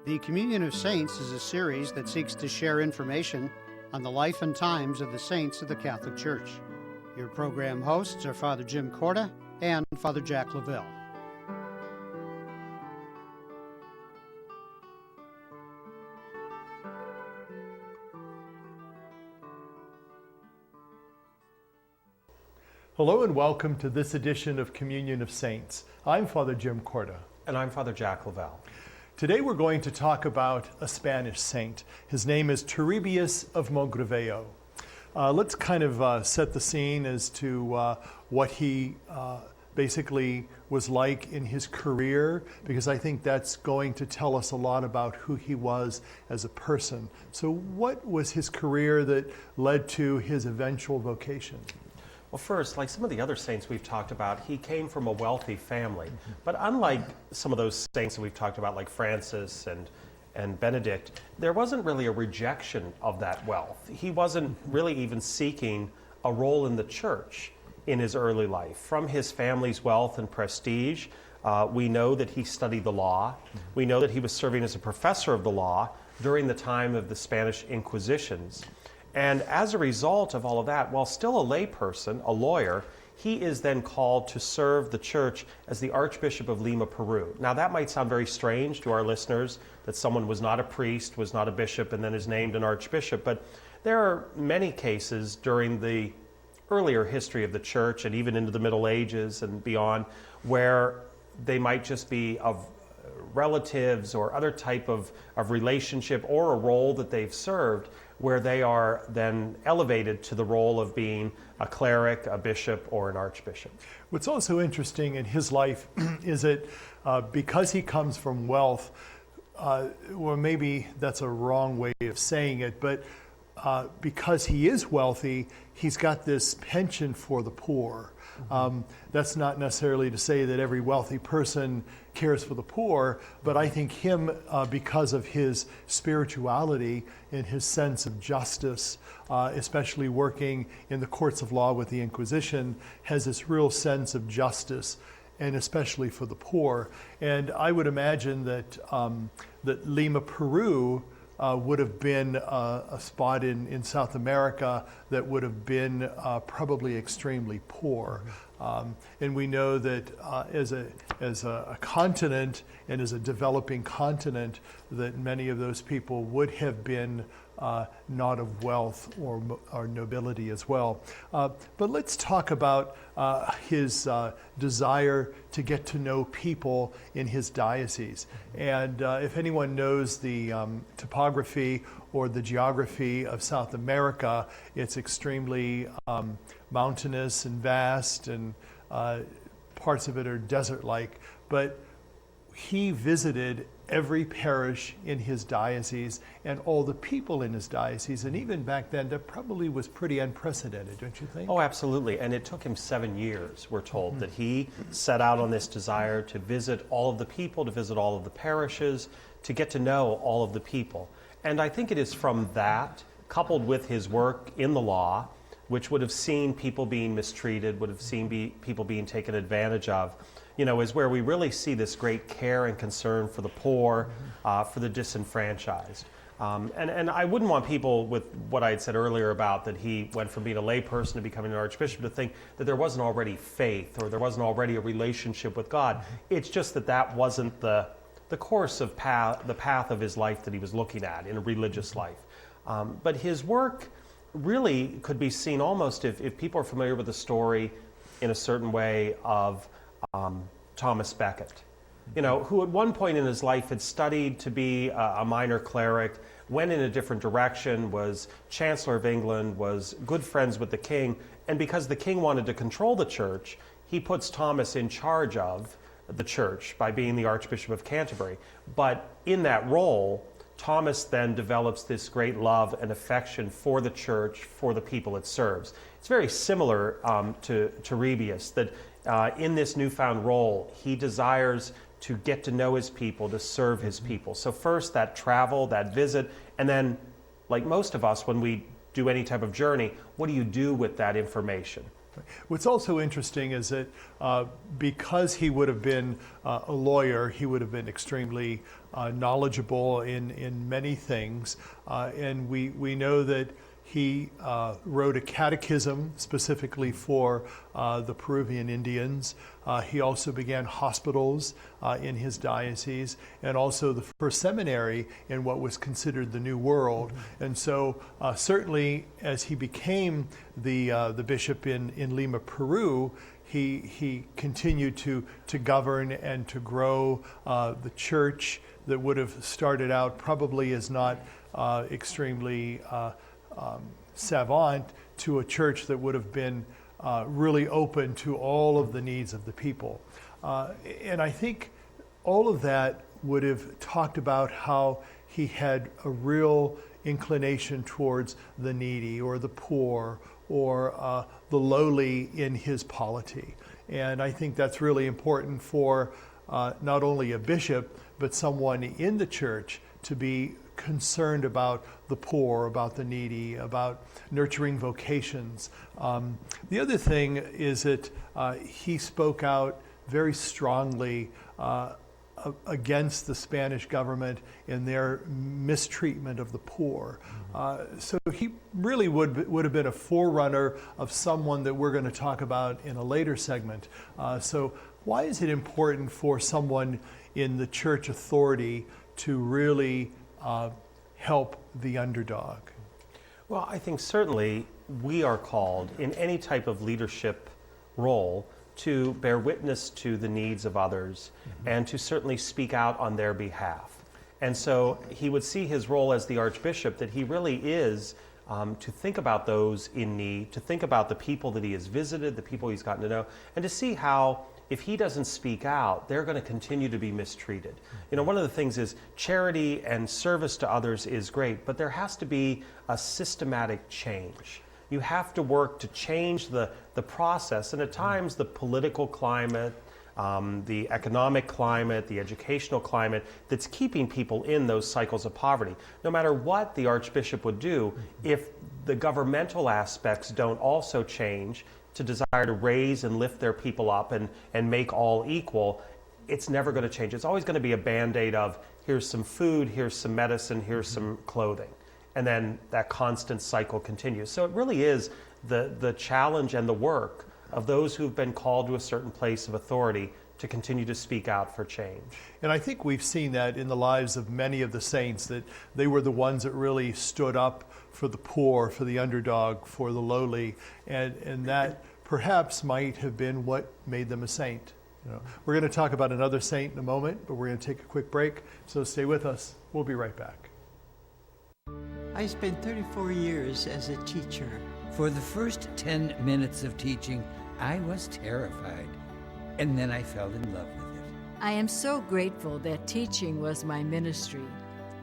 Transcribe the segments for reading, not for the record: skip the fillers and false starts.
The Communion of Saints is a series that seeks to share information on the life and times of the saints of the Catholic Church. Your program hosts are Father Jim Corda and Father Jack Lavelle. Hello and welcome to this edition of Communion of Saints. I'm Father Jim Corda. And I'm Father Jack Lavelle. Today we're going to talk about a Spanish saint. His name is Turibius of Mogrovejo. Let's kind of set the scene as to what he basically was like in his career, because I think that's going to tell us a lot about who he was as a person. So what was his career that led to his eventual vocation? Well, first, like some of the other saints we've talked about, he came from a wealthy family. But unlike some of those saints that we've talked about, like Francis and Benedict, there wasn't really a rejection of that wealth. He wasn't really even seeking a role in the church in his early life. From his family's wealth and prestige, we know that he studied the law. We know that he was serving as a professor of the law during the time of the Spanish Inquisitions. And as a result of all of that, while still a layperson, a lawyer, he is then called to serve the church as the Archbishop of Lima, Peru. Now that might sound very strange to our listeners, that someone was not a priest, was not a bishop, and then is named an archbishop, but there are many cases during the earlier history of the church and even into the Middle Ages and beyond where they might just be of relatives or other type of relationship or a role that they've served, where they are then elevated to the role of being a cleric, a bishop, or an archbishop. What's also interesting in his life is that because he comes from wealth, or maybe that's a wrong way of saying it, but because he is wealthy, he's got this penchant for the poor. That's not necessarily to say that every wealthy person cares for the poor, but I think him, because of his spirituality and his sense of justice, especially working in the courts of law with the Inquisition, has this real sense of justice, and especially for the poor. And I would imagine that that Lima, Peru, would have been a spot in South America that would have been probably extremely poor. And we know that as a continent and as a developing continent, that many of those people would have been not of wealth or nobility as well. But let's talk about his desire to get to know people in his diocese. And if anyone knows the topography or the geography of South America, it's extremely mountainous and vast, and parts of it are desert-like. But he visited every parish in his diocese and all the people in his diocese. And even back then, that probably was pretty unprecedented, don't you think? Oh, absolutely. And it took him 7 years, we're told, that he set out on this desire to visit all of the people, to visit all of the parishes, to get to know all of the people. And I think it is from that, coupled with his work in the law, which would have seen people being mistreated, would have seen people being taken advantage of, is where we really see this great care and concern for the poor, for the disenfranchised. And I wouldn't want people, with what I had said earlier about that he went from being a layperson to becoming an archbishop, to think that there wasn't already faith or there wasn't already a relationship with God. It's just that wasn't the course of the path of his life that he was looking at in a religious life. But his work really could be seen almost, if people are familiar with the story in a certain way, of Thomas Becket, who at one point in his life had studied to be a minor cleric, went in a different direction, was Chancellor of England, was good friends with the king, and because the king wanted to control the church, he puts Thomas in charge of the church by being the Archbishop of Canterbury. But in that role, Thomas then develops this great love and affection for the church, for the people it serves. It's very similar to Turibius, that in this newfound role, he desires to get to know his people, to serve his people. So first, that travel, that visit, and then, like most of us, when we do any type of journey, what do you do with that information? What's also interesting is that because he would have been a lawyer, he would have been extremely knowledgeable in many things. And we know that he wrote a catechism specifically for the Peruvian Indians. He also began hospitals in his diocese, and also the first seminary in what was considered the New World. And so certainly as he became the bishop in Lima, Peru, he continued to govern and to grow the church that would have started out probably as not extremely savant, to a church that would have been really open to all of the needs of the people. And I think all of that would have talked about how he had a real inclination towards the needy or the poor or the lowly in his polity. And I think that's really important for not only a bishop, but someone in the church to be concerned about the poor, about the needy, about nurturing vocations. The other thing is that he spoke out very strongly against the Spanish government in their mistreatment of the poor. So he really would have been a forerunner of someone that we're going to talk about in a later segment. So why is it important for someone in the church authority to really help the underdog? Well, I think certainly we are called in any type of leadership role to bear witness to the needs of others and to certainly speak out on their behalf. And so he would see his role as the Archbishop that he really is to think about those in need, to think about the people that he has visited, the people he's gotten to know, and to see how if he doesn't speak out, they're going to continue to be mistreated. You know, one of the things is charity and service to others is great, but there has to be a systematic change. You have to work to change the process, and at times the political climate, the economic climate, the educational climate that's keeping people in those cycles of poverty. No matter what the Archbishop would do, if the governmental aspects don't also change to desire to raise and lift their people up and make all equal, it's never going to change. It's always going to be a Band-Aid of here's some food, here's some medicine, here's some clothing. And then that constant cycle continues. So it really is the challenge and the work of those who've been called to a certain place of authority to continue to speak out for change. And I think we've seen that in the lives of many of the saints, that they were the ones that really stood up for the poor, for the underdog, for the lowly, and that perhaps might have been what made them a saint. You know, we're going to talk about another saint in a moment, but we're going to take a quick break, so stay with us. We'll be right back. I spent 34 years as a teacher. For the first 10 minutes of teaching, I was terrified, and then I fell in love with it. I am so grateful that teaching was my ministry.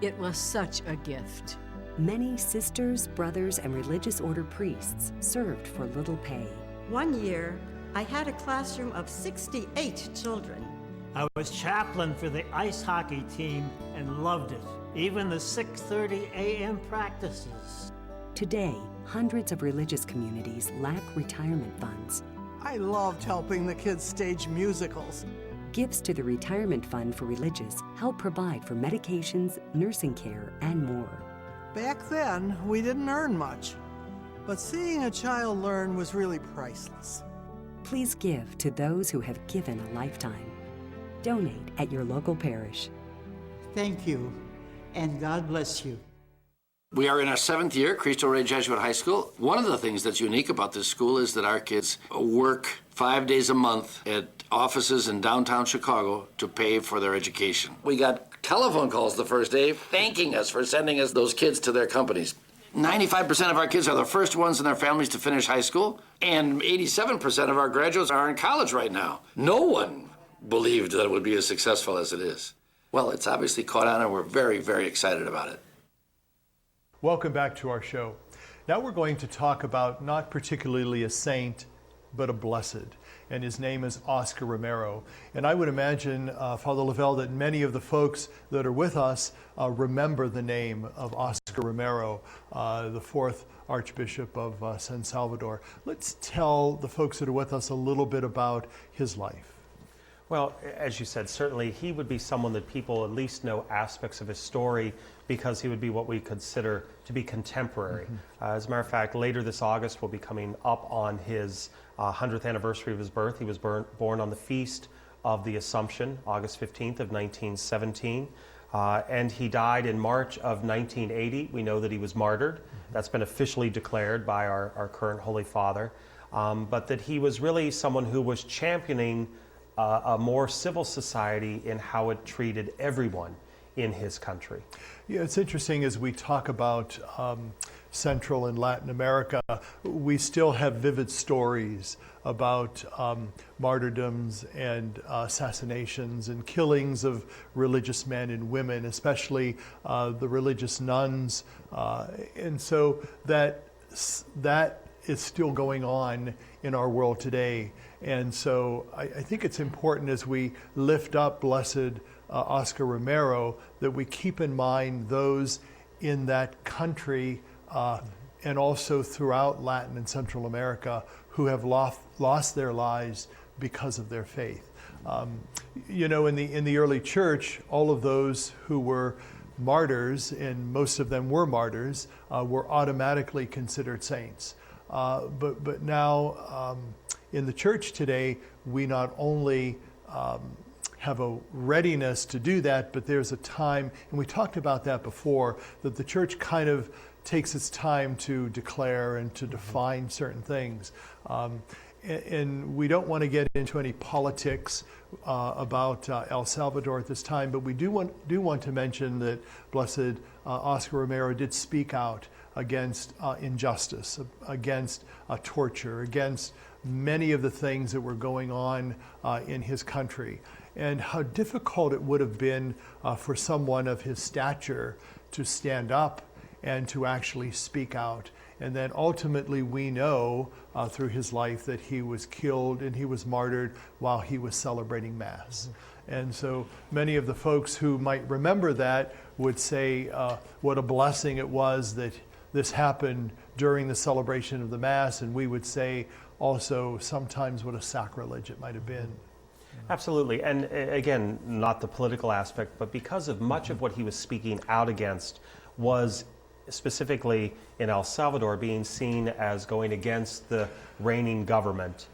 It was such a gift. Many sisters, brothers, and religious order priests served for little pay. One year, I had a classroom of 68 children. I was chaplain for the ice hockey team and loved it, even the 6:30 a.m. practices. Today, hundreds of religious communities lack retirement funds. I loved helping the kids stage musicals. Gifts to the Retirement Fund for Religious help provide for medications, nursing care, and more. Back then, we didn't earn much, but seeing a child learn was really priceless. Please give to those who have given a lifetime. Donate at your local parish. Thank you, and God bless you. We are in our 7th year at Cristo Rey Jesuit High School. One of the things that's unique about this school is that our kids work 5 days a month at offices in downtown Chicago to pay for their education. We got telephone calls the first day thanking us for sending us those kids to their companies. 95% of our kids are the first ones in their families to finish high school, and 87% of our graduates are in college right now. No one believed that it would be as successful as it is. Well, it's obviously caught on, and we're very, very excited about it. Welcome back to our show. Now we're going to talk about not particularly a saint, but a blessed. and his name is Oscar Romero. And I would imagine, Father Lavelle, that many of the folks that are with us remember the name of Oscar Romero, the fourth Archbishop of San Salvador. Let's tell the folks that are with us a little bit about his life. Well, as you said, certainly he would be someone that people at least know aspects of his story because he would be what we consider to be contemporary. As a matter of fact, later this August we'll be coming up on his 100th anniversary of his birth. He was born on the Feast of the Assumption, August 15th of 1917. And he died in March of 1980. We know that he was martyred. That's been officially declared by our current Holy Father. But that he was really someone who was championing a more civil society in how it treated everyone in his country. Yeah, it's interesting as we talk about Central and Latin America, we still have vivid stories about martyrdoms and assassinations and killings of religious men and women, especially the religious nuns. And so that is still going on in our world today. And so I think it's important as we lift up Blessed Oscar Romero that we keep in mind those in that country and also throughout Latin and Central America who have lost their lives because of their faith. In the early church, all of those who were martyrs, and most of them were martyrs, were automatically considered saints. But now in the church today, we not only have a readiness to do that, but there's a time, and we talked about that before, that the church kind of takes its time to declare and to define certain things. And we don't want to get into any politics about El Salvador at this time, but we do want to mention that Blessed Oscar Romero did speak out against injustice, against torture, against many of the things that were going on in his country, and how difficult it would have been for someone of his stature to stand up and to actually speak out. And then ultimately we know through his life that he was killed and he was martyred while he was celebrating Mass. And so many of the folks who might remember that would say what a blessing it was that this happened during the celebration of the Mass, and we would say also sometimes what a sacrilege it might have been. Absolutely. And again, not the political aspect, but because of much of what he was speaking out against was specifically in El Salvador being seen as going against the reigning government.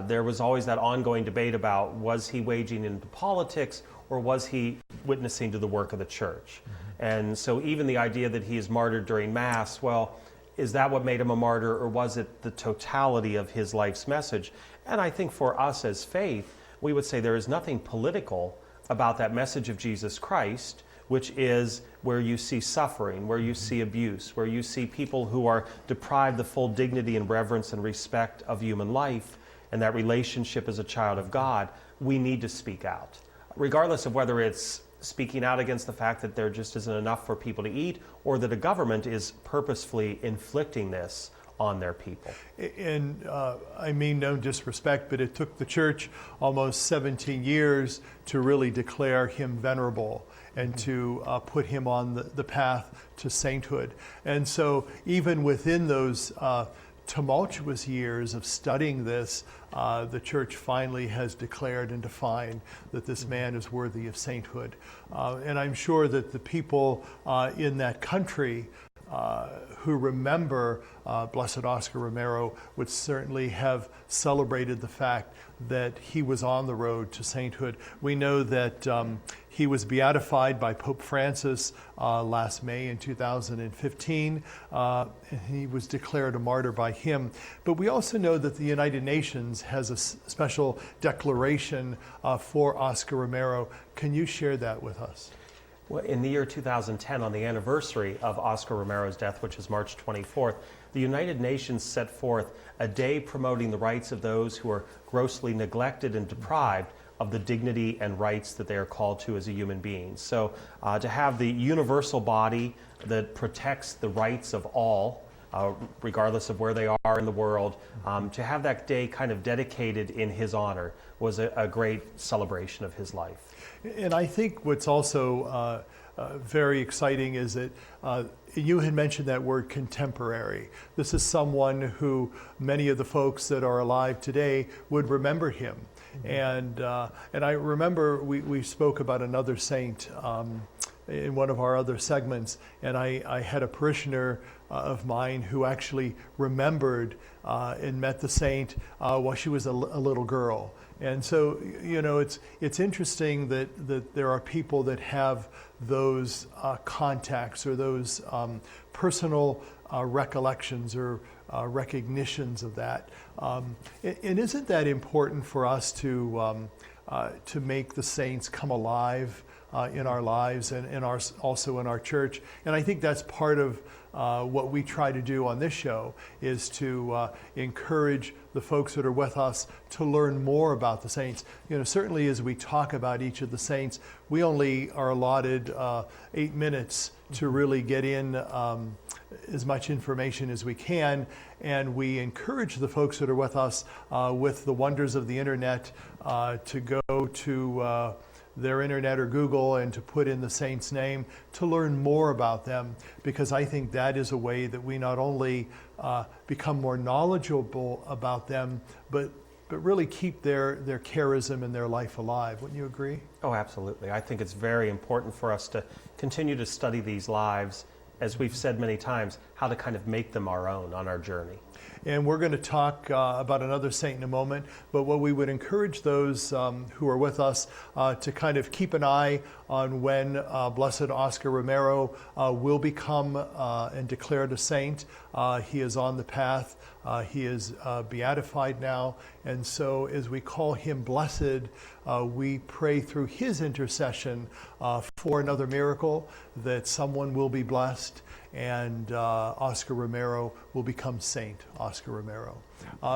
There was always that ongoing debate about was he waging into politics or was he witnessing to the work of the church? And so even the idea that he is martyred during Mass, well, is that what made him a martyr, or was it the totality of his life's message? And I think for us as faith, we would say there is nothing political about that message of Jesus Christ, which is where you see suffering, where you see abuse, where you see people who are deprived the full dignity and reverence and respect of human life, and that relationship as a child of God, we need to speak out. Regardless of whether it's speaking out against the fact that there just isn't enough for people to eat, or that a government is purposefully inflicting this on their people. And I mean no disrespect, but it took the church almost 17 years to really declare him venerable and to put him on the path to sainthood. And so even within those tumultuous years of studying this, the church finally has declared and defined that this man is worthy of sainthood. And I'm sure that the people in that country who remember Blessed Oscar Romero would certainly have celebrated the fact that he was on the road to sainthood. We know that he was beatified by Pope Francis last May in 2015. And he was declared a martyr by him. But we also know that the United Nations has a special declaration for Oscar Romero. Can you share that with us? Well, in the year 2010, on the anniversary of Oscar Romero's death, which is March 24th, the United Nations set forth a day promoting the rights of those who are grossly neglected and deprived of the dignity and rights that they are called to as a human being. So to have the universal body that protects the rights of all regardless of where they are in the world. To have that day kind of dedicated in his honor was a great celebration of his life. And I think what's also very exciting is that you had mentioned that word contemporary. This is someone who many of the folks that are alive today would remember him. And I remember we spoke about another saint in one of our other segments, and I had a parishioner of mine who actually remembered and met the saint while she was a little girl. And so, you know, it's interesting that there are people that have those contacts or those personal recollections or recognitions of that. And isn't that important for us to make the saints come alive in our lives and also in our church? And I think that's part of what we try to do on this show, is to encourage the folks that are with us to learn more about the saints. You know, certainly as we talk about each of the saints, we only are allotted 8 minutes to really get in as much information as we can, and we encourage the folks that are with us with the wonders of the internet to go to their internet or Google and to put in the saint's name to learn more about them, because I think that is a way that we not only become more knowledgeable about them, but really keep their charism and their life alive. Wouldn't you agree? Oh, absolutely. I think it's very important for us to continue to study these lives, as we've said many times, how to kind of make them our own on our journey. And we're going to talk about another saint in a moment, but what we would encourage those who are with us to kind of keep an eye on when Blessed Oscar Romero will become and declared a saint. He is on the path. He is beatified now, and so as we call him blessed, we pray through his intercession for another miracle, that someone will be blessed, and Oscar Romero will become Saint Oscar Romero.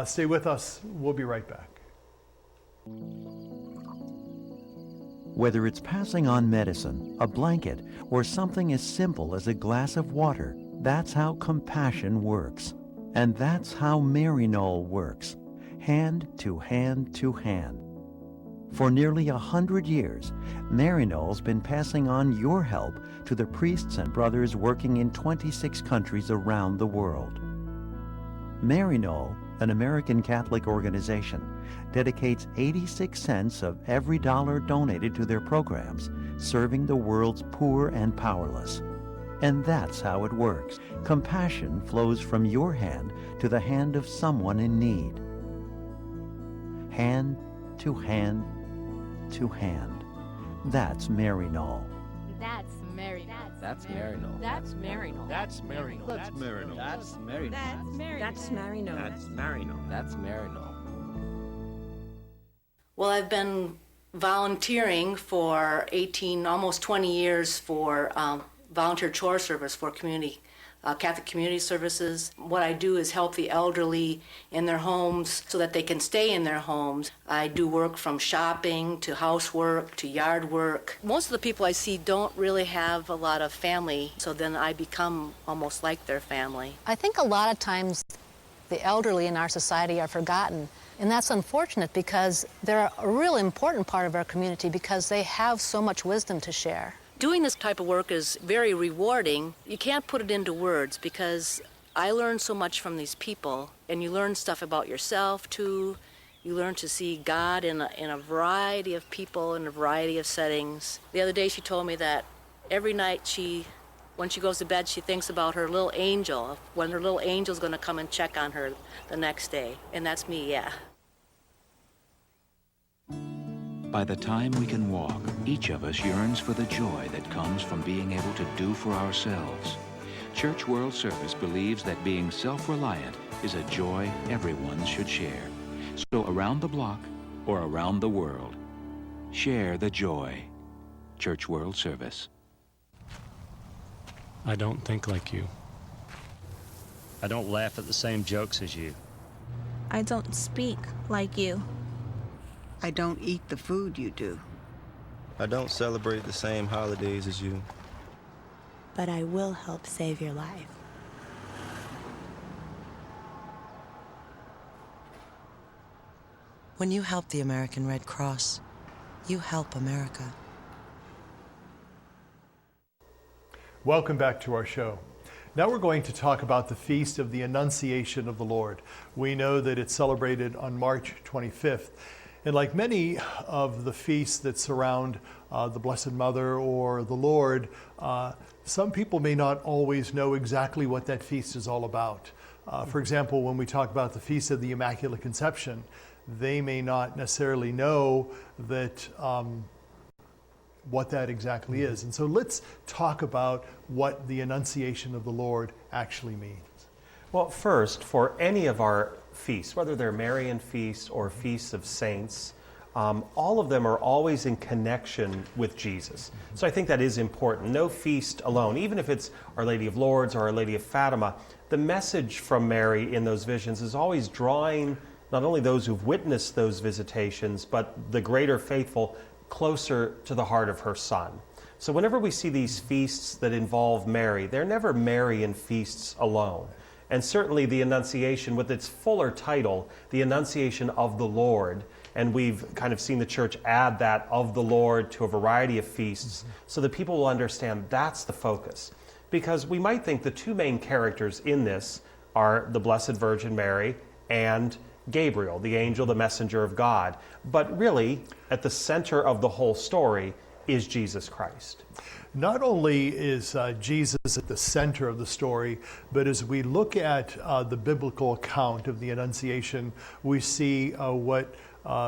Stay with us. We'll be right back. Whether it's passing on medicine, a blanket, or something as simple as a glass of water, that's how compassion works. And that's how Maryknoll works, hand to hand to hand. For nearly 100 years, Maryknoll's been passing on your help to the priests and brothers working in 26 countries around the world. Maryknoll, an American Catholic organization, dedicates 86 cents of every dollar donated to their programs, serving the world's poor and powerless. And that's how it works. Compassion flows from your hand to the hand of someone in need. Hand to hand to hand. That's Maryknoll. That's Maryknoll. That's Maryknoll. That's Maryknoll. That's Maryknoll. That's Maryknoll. That's Maryknoll. That's Maryknoll. That's Maryknoll. That's Maryknoll. Well, I've been volunteering for 18, almost 20 years for volunteer chore service for Catholic community services. What I do is help the elderly in their homes so that they can stay in their homes. I do work from shopping to housework to yard work. Most of the people I see don't really have a lot of family, so then I become almost like their family. I think a lot of times the elderly in our society are forgotten, and that's unfortunate because they're a real important part of our community because they have so much wisdom to share. Doing this type of work is very rewarding. You can't put it into words because I learn so much from these people, and you learn stuff about yourself too. You learn to see God in a variety of people, in a variety of settings. The other day she told me that every night when she goes to bed, she thinks about her little angel, when her little angel's going to come and check on her the next day. And that's me, yeah. By the time we can walk, each of us yearns for the joy that comes from being able to do for ourselves. Church World Service believes that being self-reliant is a joy everyone should share. So around the block or around the world, share the joy. Church World Service. I don't think like you. I don't laugh at the same jokes as you. I don't speak like you. I don't eat the food you do. I don't celebrate the same holidays as you. But I will help save your life. When you help the American Red Cross, you help America. Welcome back to our show. Now we're going to talk about the Feast of the Annunciation of the Lord. We know that it's celebrated on March 25th. And like many of the feasts that surround the Blessed Mother or the Lord, some people may not always know exactly what that feast is all about. For example, when we talk about the Feast of the Immaculate Conception, they may not necessarily know that what that exactly is. And so let's talk about what the Annunciation of the Lord actually means. Well, first, for any of our feasts, whether they're Marian feasts or feasts of saints, all of them are always in connection with Jesus. So I think that is important. No feast alone, even if it's Our Lady of Lourdes or Our Lady of Fatima, the message from Mary in those visions is always drawing not only those who've witnessed those visitations, but the greater faithful closer to the heart of her Son. So whenever we see these feasts that involve Mary, they're never Marian feasts alone. And certainly the Annunciation, with its fuller title, the Annunciation of the Lord, and we've kind of seen the Church add that of the Lord to a variety of feasts, so that people will understand that's the focus. Because we might think the two main characters in this are the Blessed Virgin Mary and Gabriel, the angel, the messenger of God. But really, at the center of the whole story is Jesus Christ. Not only is Jesus at the center of the story, but as we look at the biblical account of the Annunciation, we see what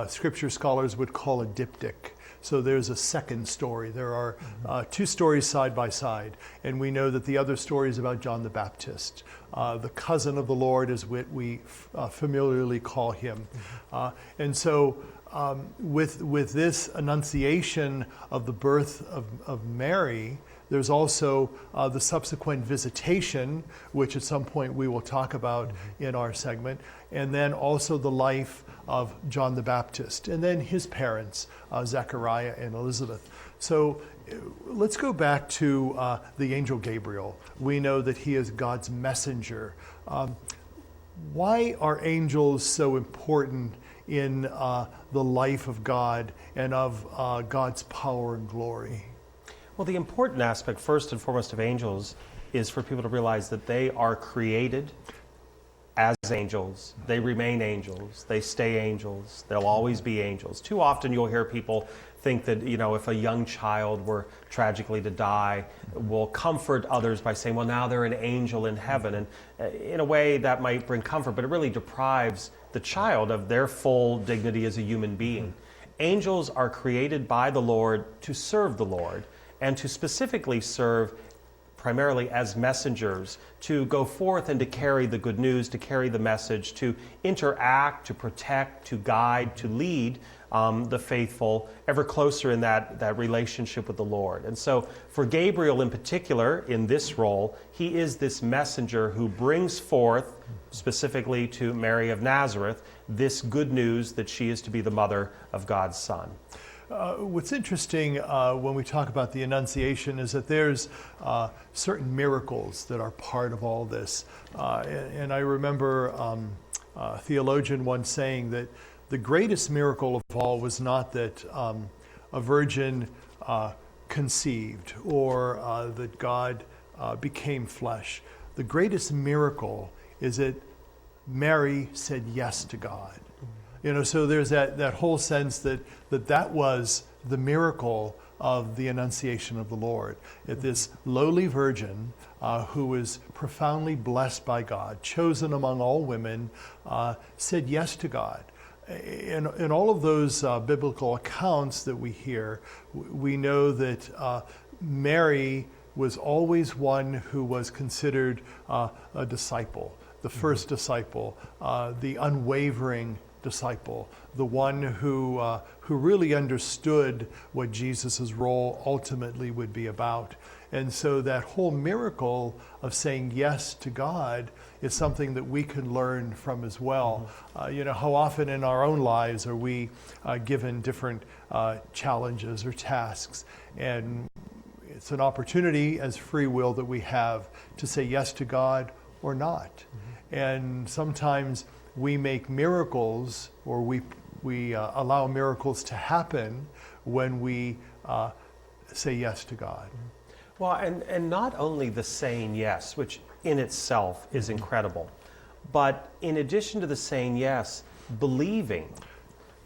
Scripture scholars would call a diptych. So there's a second story. There are two stories side by side, and we know that the other story is about John the Baptist, the cousin of the Lord is what we familiarly call him. And so with this annunciation of the birth of Mary, there's also the subsequent visitation, which at some point we will talk about in our segment, and then also the life of John the Baptist, and then his parents, Zechariah and Elizabeth. So let's go back to the angel Gabriel. We know that he is God's messenger. Why are angels so important in the life of God and of God's power and glory? Well, the important aspect, first and foremost, of angels is for people to realize that they are created as angels. They remain angels. They stay angels. They'll always be angels. Too often you'll hear people think that, if a young child were tragically to die, we'll comfort others by saying, well, now they're an angel in heaven. And in a way that might bring comfort, but it really deprives the child of their full dignity as a human being. Angels are created by the Lord to serve the Lord, and to specifically serve primarily as messengers, to go forth and to carry the good news, to carry the message, to interact, to protect, to guide, to lead the faithful ever closer in that relationship with the Lord. And so for Gabriel in particular, in this role, he is this messenger who brings forth, specifically to Mary of Nazareth, this good news that she is to be the mother of God's Son. What's interesting when we talk about the Annunciation is that there's certain miracles that are part of all this. And I remember a theologian once saying that the greatest miracle of all was not that a virgin conceived or that God became flesh. The greatest miracle is that Mary said yes to God. So there's that whole sense that was the miracle of the Annunciation of the Lord. That this lowly virgin who was profoundly blessed by God, chosen among all women, said yes to God. In all of those biblical accounts that we hear, we know that Mary was always one who was considered a disciple, the first disciple, the unwavering disciple, the one who really understood what Jesus' role ultimately would be about. And so that whole miracle of saying yes to God is something that we can learn from as well. How often in our own lives are we given different challenges or tasks, and it's an opportunity as free will that we have to say yes to God or not. And sometimes we make miracles, or we we allow miracles to happen when we say yes to God. Well, and not only the saying yes, which in itself is incredible, but in addition to the saying yes, believing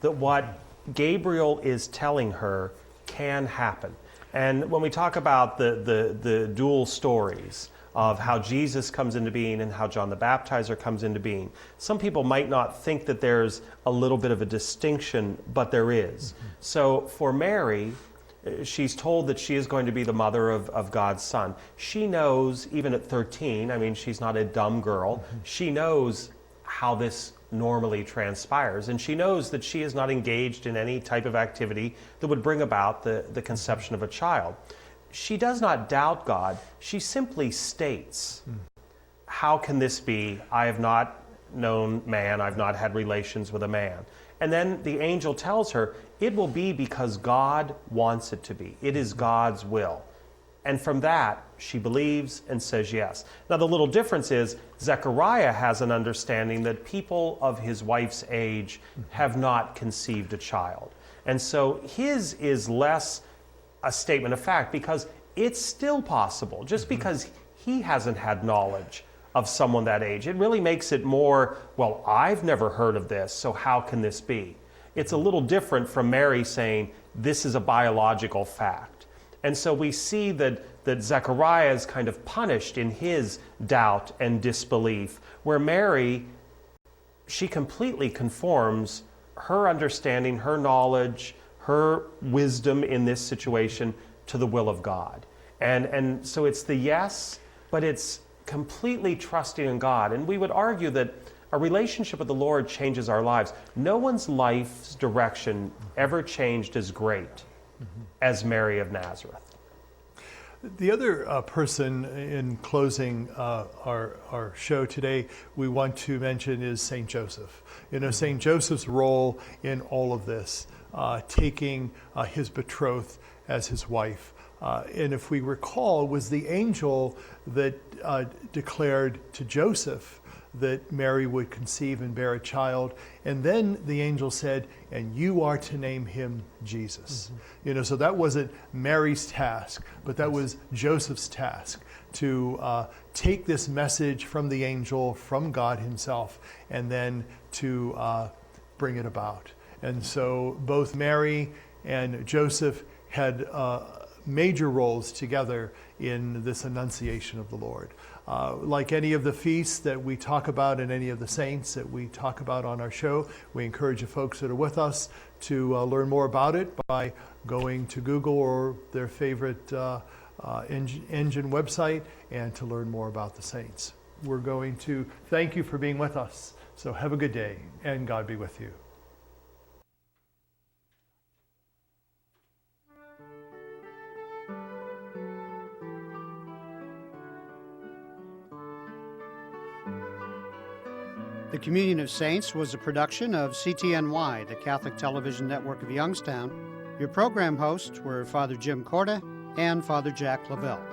that what Gabriel is telling her can happen. And when we talk about the dual stories of how Jesus comes into being and how John the Baptizer comes into being, some people might not think that there's a little bit of a distinction, but there is. So for Mary, she's told that she is going to be the mother of God's Son. She knows, even at 13, I mean, she's not a dumb girl, she knows how this normally transpires, and she knows that she is not engaged in any type of activity that would bring about the conception of a child. She does not doubt God, she simply states, how can this be? I have not known man, I've not had relations with a man. And then the angel tells her, it will be because God wants it to be. It is God's will. And from that, she believes and says yes. Now, the little difference is Zechariah has an understanding that people of his wife's age have not conceived a child. And so his is less a statement of fact because it's still possible. Just because he hasn't had knowledge of someone that age, it really makes it more, well, I've never heard of this, so how can this be? It's a little different from Mary saying, this is a biological fact. And so we see that Zechariah is kind of punished in his doubt and disbelief, where Mary, she completely conforms her understanding, her knowledge, her wisdom in this situation to the will of God. And so it's the yes, but it's completely trusting in God. And we would argue that a relationship with the Lord changes our lives. No one's life's direction ever changed as great as Mary of Nazareth. The other person in closing our show today we want to mention is St. Joseph. You know, St. Joseph's role in all of this, taking his betrothed as his wife. And if we recall, it was the angel that declared to Joseph that Mary would conceive and bear a child. And then the angel said, and you are to name him Jesus. You know, so that wasn't Mary's task, but that was Joseph's task to take this message from the angel, from God himself, and then to bring it about. And so both Mary and Joseph had major roles together in this Annunciation of the Lord. Like any of the feasts that we talk about and any of the saints that we talk about on our show, we encourage the folks that are with us to learn more about it by going to Google or their favorite engine website and to learn more about the saints. We're going to thank you for being with us. So have a good day and God be with you. The Communion of Saints was a production of CTNY, the Catholic Television Network of Youngstown. Your program hosts were Father Jim Corda and Father Jack Lavelle.